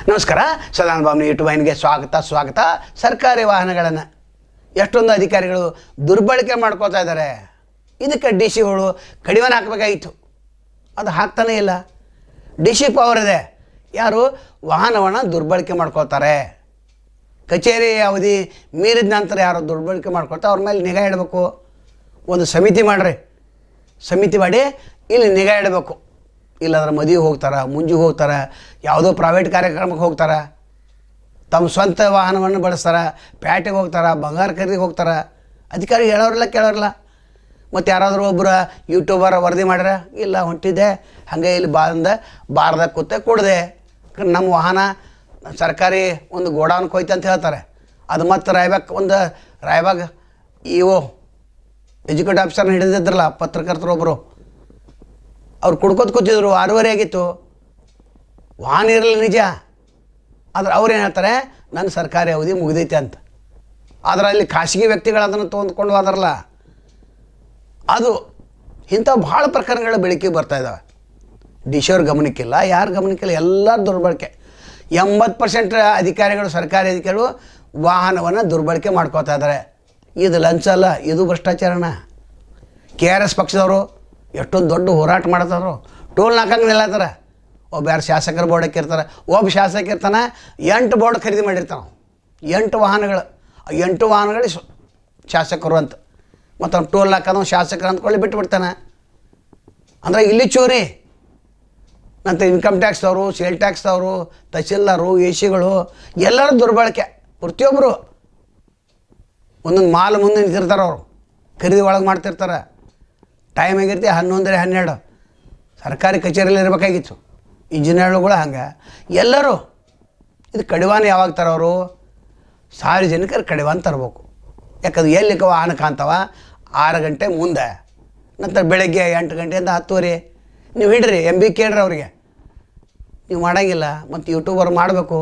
ನಮಸ್ಕಾರ. ಸದಾನಂದ ಬಾಬು ಯೂಟ್ಯೂಬ್ ವಾಹಿನಿಗೆ ಸ್ವಾಗತ. ಸರ್ಕಾರಿ ವಾಹನಗಳನ್ನು ಎಷ್ಟೊಂದು ಅಧಿಕಾರಿಗಳು ದುರ್ಬಳಕೆ ಮಾಡ್ಕೋತಾ ಇದ್ದಾರೆ. ಇದಕ್ಕೆ ಡಿ ಸಿಗಳು ಕಡಿವಾಣ ಹಾಕಬೇಕಾಗಿತ್ತು, ಅದು ಹಾಕ್ತಾನೇ ಇಲ್ಲ. ಡಿ ಸಿ ಪವರ್ ಇದೆ, ಯಾರು ವಾಹನವನ್ನು ದುರ್ಬಳಕೆ ಮಾಡ್ಕೋತಾರೆ. ಕಚೇರಿ ಅವಧಿ ಮೀರಿದ ನಂತರ ಯಾರು ದುರ್ಬಳಕೆ ಮಾಡ್ಕೊಳ್ತಾರೆ ಅವ್ರ ಮೇಲೆ ನಿಗಾ ಇಡಬೇಕು. ಒಂದು ಸಮಿತಿ ಮಾಡಿರಿ, ಸಮಿತಿ ಮಾಡಿ ಇಲ್ಲಿ ನಿಗಾ ಇಡಬೇಕು. ಇಲ್ಲಾಂದ್ರೆ ಮದುವೆಗೆ ಹೋಗ್ತಾರೆ, ಮುಂಜಿಗೆ ಹೋಗ್ತಾರೆ, ಯಾವುದೋ ಪ್ರೈವೇಟ್ ಕಾರ್ಯಕ್ರಮಕ್ಕೆ ಹೋಗ್ತಾರೆ, ತಮ್ಮ ಸ್ವಂತ ವಾಹನವನ್ನು ಬಳಸ್ತಾರೆ, ಪೇಟೆಗೆ ಹೋಗ್ತಾರೆ, ಬಂಗಾರ ಖರೀದಿಗೆ ಹೋಗ್ತಾರೆ. ಅಧಿಕಾರಿ ಹೇಳೋರಿಲ್ಲ ಕೇಳೋರಿಲ್ಲ. ಮತ್ತು ಯಾರಾದರೂ ಒಬ್ಬರು ಯೂಟ್ಯೂಬರ್ ವರದಿ ಮಾಡ್ಯಾರ, ಇಲ್ಲ ಹೊಂಟಿದ್ದೆ ಹಾಗೆ ಇಲ್ಲಿ ಬಾರದಾಗ ಕೂತೆ ಕೊಡದೆ ನಮ್ಮ ವಾಹನ ಸರ್ಕಾರಿ ಒಂದು ಗೋಡೌನ್ಗೆ ಹೋಯ್ತು ಅಂತ ಹೇಳ್ತಾರೆ. ಅದು ಮತ್ತು ರಾಯಬಾಗ್ ಇ.ಒ ಎಜುಕೇಟ್ ಆಫೀಸರ್ನ ಹಿಡಿದಿದ್ರಲ್ಲ ಪತ್ರಕರ್ತರೊಬ್ಬರು, ಅವ್ರು ಕುಡ್ಕೋತ ಕೂತಿದ್ರು. 6:30 ಆಗಿತ್ತು, ವಾಹನ ಇರಲಿಲ್ಲ ನಿಜ. ಆದ್ರೆ ಅವ್ರೇನು ಹೇಳ್ತಾರೆ, ನನ್ನ ಸರ್ಕಾರಿ ಅವಧಿ ಮುಗಿದೈತೆ ಅಂತ. ಆದರೆ ಅಲ್ಲಿ ಖಾಸಗಿ ವ್ಯಕ್ತಿಗಳು ಅದನ್ನು ತೊಗೊಂಡ್ಕೊಂಡು ಹೋದ್ರಲ್ಲ, ಅದು ಇಂಥ ಭಾಳ ಪ್ರಕರಣಗಳು ಬೆಳಕಿಗೆ ಬರ್ತಾಯಿದ್ದಾವೆ. ಡಿ ಸಿ ಅವ್ರ ಗಮನಕ್ಕಿಲ್ಲ, ಯಾರು ಗಮನಕ್ಕಿಲ್ಲ, ಎಲ್ಲರೂ ದುರ್ಬಳಕೆ. 80% ಅಧಿಕಾರಿಗಳು, ಸರ್ಕಾರಿ ಅಧಿಕಾರಿಗಳು ವಾಹನವನ್ನು ದುರ್ಬಳಕೆ ಮಾಡ್ಕೋತಾ ಇದ್ದಾರೆ. ಇದು ಲಂಚ ಅಲ್ಲ, ಇದು ಭ್ರಷ್ಟಾಚಾರನ. KRS ಪಕ್ಷದವರು ಎಷ್ಟೊಂದು ದೊಡ್ಡ ಹೋರಾಟ ಮಾಡ್ತಾರೋ, ಟೋಲ್ ನಾಲ್ಕಂಗೆ ನಿಲ್ಲತ್ತಾರೆ. ಒಬ್ಬ ಯಾರು ಶಾಸಕರ ಬೋರ್ಡ್ ಹಾಕಿರ್ತಾರೆ, ಒಬ್ಬ ಶಾಸಕ ಇರ್ತಾನೆ 8 ಬೋರ್ಡ್ ಖರೀದಿ ಮಾಡಿರ್ತಾನೆ. 8 ವಾಹನಗಳು, 8 ವಾಹನಗಳು ಶಾಸಕರು ಅಂತ. ಮತ್ತು ಅವ್ನು ಟೋಲ್ ಹಾಕೋದು ಶಾಸಕರು ಅಂದ್ಕೊಳ್ಳಿ ಬಿಟ್ಟುಬಿಡ್ತಾನೆ. ಅಂದರೆ ಇಲ್ಲಿ ಚೋರಿ. ನಂತರ ಇನ್ಕಮ್ ಟ್ಯಾಕ್ಸ್ದವರು, ಸೇಲ್ ಟ್ಯಾಕ್ಸ್ದವರು, ತಹಸೀಲ್ದಾರು, ಎಸಿಗಳು ಎಲ್ಲರೂ ದುರ್ಬಳಕೆ. ಪ್ರತಿಯೊಬ್ಬರು ಒಂದೊಂದು ಮಾಲ್ ಮುಂದೆ ನಿಂತಿರ್ತಾರೆ, ಅವರು ಖರೀದಿ ಒಳಗೆ ಮಾಡ್ತಿರ್ತಾರೆ. ಟೈಮ್ ಆಗಿರ್ತೀವಿ 11, 12 ಸರ್ಕಾರಿ ಕಚೇರಿಯಲ್ಲಿ ಇರಬೇಕಾಗಿತ್ತು. ಇಂಜಿನಿಯರ್ಗಳು ಹಂಗೆ ಎಲ್ಲರೂ. ಇದು ಕಡಿವಾಣ ಯಾವಾಗ ತರೋರು? ಸಾರ್ವಜನಿಕರು ಕಡಿವಾಣ ತರಬೇಕು. ಯಾಕಂದ್ರೆ ಎಲ್ಲಿ ವಾಹನ ಕಾಣ್ತಾವ 6 ಗಂಟೆ ಮುಂದೆ, ನಂತರ ಬೆಳಗ್ಗೆ 8 ಗಂಟೆಯಿಂದ 10:30 ನೀವು ಹಿಡ್ರಿ. MB ಕೇಳ್ರಿ ಅವರಿಗೆ, ನೀವು ಮಾಡೋಂಗಿಲ್ಲ. ಮತ್ತು ಯೂಟ್ಯೂಬರ್ ಮಾಡಬೇಕು.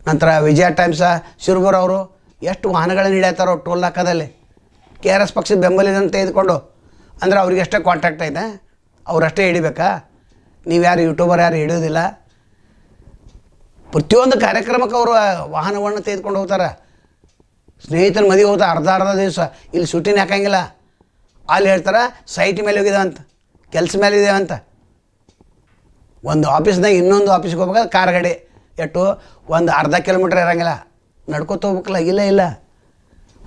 ನಂತರ ವಿಜಯ ಟೈಮ್ಸ ಶಿರ್ಬೂರ್ ಅವರು ಎಷ್ಟು ವಾಹನಗಳನ್ನು ಹಿಡಿಯತ್ತಾರೋ ಟೋಲ್ ನಾಕಾದಲ್ಲಿ. KRS ಪಕ್ಷದ ಬೆಂಬಲಿಗನ್ನು ತೆಗೆದುಕೊಂಡು, ಅಂದರೆ ಅವ್ರಿಗೆ ಅಷ್ಟೇ ಕಾಂಟ್ಯಾಕ್ಟ್ ಐತೆ, ಅವರಷ್ಟೇ ಹಿಡಿಬೇಕಾ? ನೀವು ಯಾರು ಯೂಟ್ಯೂಬರ್ ಯಾರು ಹಿಡಿಯೋದಿಲ್ಲ. ಪ್ರತಿಯೊಂದು ಕಾರ್ಯಕ್ರಮಕ್ಕೆ ಅವರು ವಾಹನವನ್ನು ತೆಗೆದುಕೊಂಡು ಹೋಗ್ತಾರೆ. ಸ್ನೇಹಿತನ ಮದುವೆ ಹೋಗ್ತಾರೆ ಅರ್ಧ ದಿವಸ, ಇಲ್ಲಿ ಶೂಟಿಂಗ್ ಹಾಕಂಗಿಲ್ಲ. ಅಲ್ಲಿ ಹೇಳ್ತಾರೆ ಸೈಟ್ ಮೇಲೆ ಹೋಗಿದ್ದಾವಂತ, ಕೆಲಸ ಮೇಲೆ ಇದೇವಂತ. ಒಂದು ಆಫೀಸ್ನಾಗ ಇನ್ನೊಂದು ಆಫೀಸ್ಗೆ ಹೋಗ್ಬೇಕಾದ್ರೆ ಕಾರ್ ಗಾಡಿ ಎಷ್ಟು ಒಂದು ಅರ್ಧ ಕಿಲೋಮೀಟ್ರ್ ಇರೋಂಗಿಲ್ಲ, ನಡ್ಕೊತ ಹೋಗ್ಬೇಕಲ್ಲ. ಇಲ್ಲ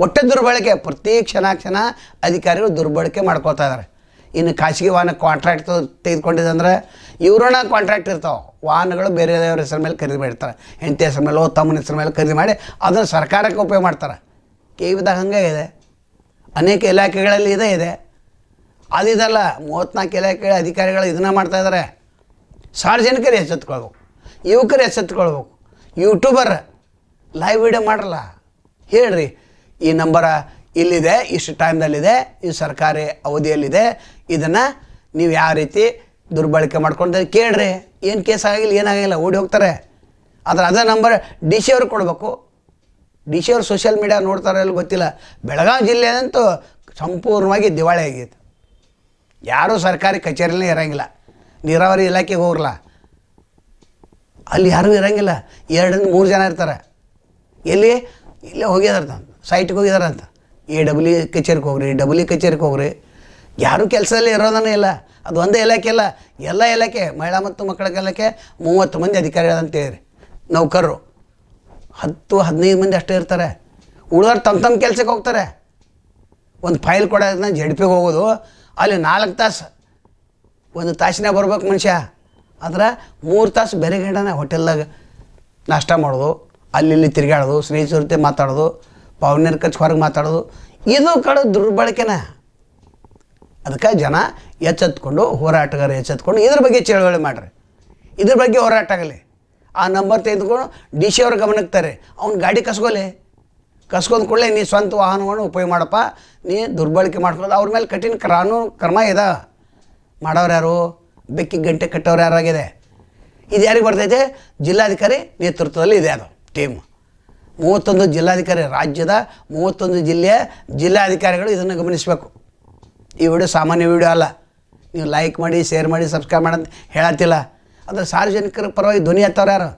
ಒಟ್ಟೆ ದುರ್ಬಳಕೆ. ಪ್ರತಿ ಕ್ಷಣ ಅಧಿಕಾರಿಗಳು ದುರ್ಬಳಕೆ ಮಾಡ್ಕೊಳ್ತಾ ಇದ್ದಾರೆ. ಇನ್ನು ಖಾಸಗಿ ವಾಹನ ಕಾಂಟ್ರಾಕ್ಟ್ ತೆಗೆದುಕೊಂಡಿದ್ದಂದ್ರೆ ಇವ್ರನ್ನ ಕಾಂಟ್ರಾಕ್ಟ್ ಇರ್ತಾವೆ. ವಾಹನಗಳು ಬೇರೆಯವ್ರ ಹೆಸರು ಮೇಲೆ ಖರೀದಿ ಮಾಡಿರ್ತಾರೆ, ಹೆಂಡತಿ ಹೆಸರು ಮೇಲೆ, ತಮ್ಮನ ಹೆಸರು ಮೇಲೆ ಖರೀದಿ ಮಾಡಿ ಅದನ್ನು ಸರ್ಕಾರಕ್ಕೆ ಉಪಯೋಗ ಮಾಡ್ತಾರೆ. KVದಾಗ ಹಂಗೆ ಇದೆ, ಅನೇಕ ಇಲಾಖೆಗಳಲ್ಲಿ ಇದೆ. ಅದಿದಲ್ಲ, 34 ಇಲಾಖೆಗಳ ಅಧಿಕಾರಿಗಳು ಇದನ್ನು ಮಾಡ್ತಾಯಿದ್ದಾರೆ. ಸಾರ್ವಜನಿಕರು ಎಚ್ಚೆತ್ಕೊಳ್ಬೇಕು, ಯುವಕರು ಎಚ್ಚೆತ್ಕೊಳ್ಬೇಕು. ಯೂಟ್ಯೂಬರ್ ಲೈವ್ ವಿಡಿಯೋ ಮಾಡಲ್ಲ, ಹೇಳ್ರಿ ಈ ನಂಬರ ಇಲ್ಲಿದೆ, ಇಷ್ಟು ಟೈಮ್ದಲ್ಲಿದೆ, ಇದು ಸರ್ಕಾರಿ ಅವಧಿಯಲ್ಲಿದೆ, ಇದನ್ನು ನೀವು ಯಾವ ರೀತಿ ದುರ್ಬಳಕೆ ಮಾಡ್ಕೊಂಡು ಕೇಳ್ರಿ. ಏನು ಕೇಸ್ ಆಗಿಲ್ಲ, ಏನಾಗಿಲ್ಲ, ಓಡಿ ಹೋಗ್ತಾರೆ. ಆದರೆ ಅದೇ ನಂಬರ್ ಡಿ ಸಿ ಅವ್ರಿಗೆ ಕೊಡಬೇಕು. ಡಿ ಸಿ ಅವ್ರು ಸೋಷಿಯಲ್ ಮೀಡಿಯಾ ನೋಡ್ತಾರೆ ಇಲ್ಲ ಗೊತ್ತಿಲ್ಲ. ಬೆಳಗಾವಿ ಜಿಲ್ಲೆಯಂತೂ ಸಂಪೂರ್ಣವಾಗಿ ದಿವಾಳಿ ಆಗೈತೆ. ಯಾರೂ ಸರ್ಕಾರಿ ಕಚೇರಿಯಲ್ಲೇ ಇರೋಂಗಿಲ್ಲ. ನೀರಾವರಿ ಇಲಾಖೆಗೆ ಹೋಗ್ರಲ್ಲ, ಅಲ್ಲಿ ಯಾರೂ ಇರೋಂಗಿಲ್ಲ. 2-3 ಜನ ಇರ್ತಾರೆ. ಎಲ್ಲಿ ಇಲ್ಲೇ ಹೋಗಿದಾರಂತ, ಸೈಟ್ಗೆ ಹೋಗಿದಾರಂತ. AWE ಕಚೇರಿಗೆ ಹೋಗ್ರಿ, WE ಕಚೇರಿಗೆ ಹೋಗ್ರಿ. ಯಾರೂ ಕೆಲಸದಲ್ಲಿ ಇರೋದನ್ನೇ ಇಲ್ಲ. ಅದು ಒಂದೇ ಇಲಾಖೆ ಅಲ್ಲ, ಎಲ್ಲ ಇಲಾಖೆ, ಮಹಿಳಾ ಮತ್ತು ಮಕ್ಕಳ ಇಲಾಖೆ 30 ಮಂದಿ ಅಧಿಕಾರಿಗಳಂತೇಳಿ ನೌಕರರು 10-15 ಮಂದಿ ಅಷ್ಟೇ ಇರ್ತಾರೆ. ಉಳಿದವ್ರು ತಮ್ಮ ಕೆಲಸಕ್ಕೆ ಹೋಗ್ತಾರೆ. ಒಂದು ಫೈಲ್ ಕೊಡೋದನ್ನ ಜಡ್ಪಿಗೆ ಹೋಗೋದು, ಅಲ್ಲಿ 4 ತಾಸು, 1 ತಾಸಿನಾಗ ಬರ್ಬೇಕು ಮನುಷ್ಯ. ಆದ್ರೆ 3 ತಾಸು ಬೇರೆ ಗಂಡನ ಹೋಟೆಲ್ದಾಗ ನಾಷ್ಟ ಮಾಡೋದು, ಅಲ್ಲಿ ತಿರುಗಾಡೋದು, ಸ್ನೇಹಿತರ ಜೊತೆ ಮಾತಾಡೋದು, ಪವನ್ಯರ ಖರ್ಚು ಹೊರಗೆ ಮಾತಾಡೋದು, ಇದು ಕಡೆ ದುರ್ಬಳಕೆನ. ಅದಕ್ಕೆ ಜನ ಎಚ್ಚೆತ್ಕೊಂಡು, ಹೋರಾಟಗಾರ ಎಚ್ಚೆತ್ಕೊಂಡು ಇದ್ರ ಬಗ್ಗೆ ಚಳವಳಿ ಮಾಡಿರಿ. ಇದ್ರ ಬಗ್ಗೆ ಹೋರಾಟ ಆಗಲಿ. ಆ ನಂಬರ್ ತೆಗೆದುಕೊಂಡು ಡಿ ಸಿ ಅವ್ರ ಗಮನಕ್ಕೆ ತರ್ರಿ. ಅವ್ನು ಗಾಡಿ ಕಸ್ಕೊಂಡು ಕೂಡಲೇ ನೀ ಸ್ವಂತ ವಾಹನವನ್ನು ಉಪಯೋಗ ಮಾಡಪ್ಪ, ನೀ ದುರ್ಬಳಕೆ ಮಾಡ್ಕೊಳ್ಳೋದು. ಅವ್ರ ಮೇಲೆ ಕಠಿಣ ಕಾನೂನು ಕ್ರಮ ಇದೆ. ಮಾಡೋರು ಯಾರು? ಬೆಕ್ಕಿಗೆ ಗಂಟೆ ಕಟ್ಟೋರು ಯಾರಾಗಿದೆ? ಇದು ಯಾರಿಗೆ ಬರ್ತೈತೆ? ಜಿಲ್ಲಾಧಿಕಾರಿ ನೇತೃತ್ವದಲ್ಲಿ ಇದೆ ಅದು ಟೀಮ್. 31 ಜಿಲ್ಲಾಧಿಕಾರಿ, ರಾಜ್ಯದ 31 ಜಿಲ್ಲೆಯ ಜಿಲ್ಲಾಧಿಕಾರಿಗಳು ಇದನ್ನು ಗಮನಿಸಬೇಕು. ಈ ವಿಡಿಯೋ ಸಾಮಾನ್ಯ ವಿಡಿಯೋ ಅಲ್ಲ. ನೀವು ಲೈಕ್ ಮಾಡಿ, ಶೇರ್ ಮಾಡಿ, ಸಬ್ಸ್ಕ್ರೈಬ್ ಮಾಡಿ ಅಂತ ಹೇಳತ್ತಿಲ್ಲ. ಅಂದರೆ ಸಾರ್ವಜನಿಕರ ಪರವಾಗಿ ಧ್ವನಿ ಎತ್ತವ್ರು ಯಾರು?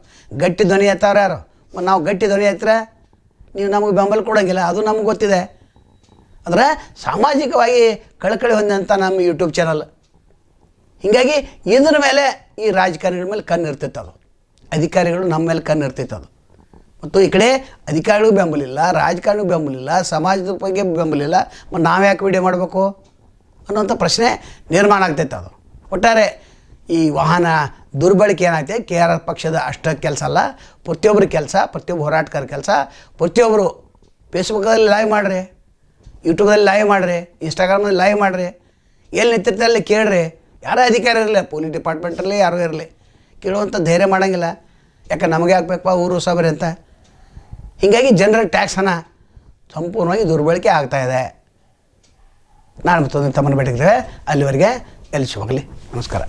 ಗಟ್ಟಿ ಧ್ವನಿ ಎತ್ತವ್ರು ಯಾರು? ಮತ್ತು ನಾವು ಗಟ್ಟಿ ಧ್ವನಿ ಎತ್ತರೆ ನೀವು ನಮಗೆ ಬೆಂಬಲ ಕೊಡೋಂಗಿಲ್ಲ, ಅದು ನಮ್ಗೆ ಗೊತ್ತಿದೆ. ಅಂದರೆ ಸಾಮಾಜಿಕವಾಗಿ ಕಳಕಳಿ ಹೊಂದಂಥ ನಮ್ಮ ಯೂಟ್ಯೂಬ್ ಚಾನಲ್. ಹೀಗಾಗಿ ಇದ್ರ ಮೇಲೆ ಈ ರಾಜಕಾರಣಿಗಳ ಮೇಲೆ ಕಣ್ಣು ಇರ್ತಿತ್ತು, ಅದು ಅಧಿಕಾರಿಗಳು ನಮ್ಮ ಮೇಲೆ ಕಣ್ಣು ಇರ್ತಿತ್ತು ಅದು. ಮತ್ತು ಈ ಕಡೆ ಅಧಿಕಾರಿಗಳಿಗೂ ಬೆಂಬಲಿಲ್ಲ, ರಾಜಕಾರಣಿಗೂ ಬೆಂಬಲಿಲ್ಲ, ಸಮಾಜದ ಬಗ್ಗೆ ಬೆಂಬಲಿಲ್ಲ, ಮತ್ತು ನಾವು ಯಾಕೆ ವಿಡಿಯೋ ಮಾಡಬೇಕು ಅನ್ನೋಂಥ ಪ್ರಶ್ನೆ ನಿರ್ಮಾಣ ಆಗ್ತೈತೆ. ಅದು ಒಟ್ಟಾರೆ ಈ ವಾಹನ ದುರ್ಬಳಕೆ ಏನಾಗ್ತದೆ, ಕೆ ಆರ್ ಎಸ್ ಪಕ್ಷದ ಅಷ್ಟ ಕೆಲಸ ಅಲ್ಲ, ಪ್ರತಿಯೊಬ್ಬರ ಕೆಲಸ, ಪ್ರತಿಯೊಬ್ಬ ಹೋರಾಟಗಾರ ಕೆಲಸ. ಪ್ರತಿಯೊಬ್ಬರು ಫೇಸ್ಬುಕ್ಕಲ್ಲಿ ಲೈವ್ ಮಾಡಿರಿ, ಯೂಟ್ಯೂಬಲ್ಲಿ ಲೈವ್ ಮಾಡಿರಿ, ಇನ್ಸ್ಟಾಗ್ರಾಮಲ್ಲಿ ಲೈವ್ ಮಾಡಿರಿ, ಎಲ್ಲಿ ನಿಂತಿರ್ತಾರೆ ಕೇಳ್ರಿ. ಯಾರೇ ಅಧಿಕಾರಿ ಇರಲಿ, ಪೊಲೀಸ್ ಡಿಪಾರ್ಟ್ಮೆಂಟಲ್ಲಿ ಯಾರೂ ಇರಲಿ, ಕೇಳುವಂಥ ಧೈರ್ಯ ಮಾಡೋಂಗಿಲ್ಲ. ಯಾಕೆ ನಮಗೆ ಹಾಕ್ಬೇಕಪ್ಪ ಊರು ಸಾಬರಿ ಅಂತ. ಹೀಗಾಗಿ ಜನರ ಟ್ಯಾಕ್ಸ್ ಹಣ ಸಂಪೂರ್ಣವಾಗಿ ದುರ್ಬಳಕೆ ಆಗ್ತಾಯಿದೆ. ನಾನು ಮತ್ತೊಂದು ತಮ್ಮನ್ನು ಭೇಟಿಗ್ತೇವೆ. ಅಲ್ಲಿವರೆಗೆ ಎಲ್ಲಿ ಹೋಗಲಿ. ನಮಸ್ಕಾರ.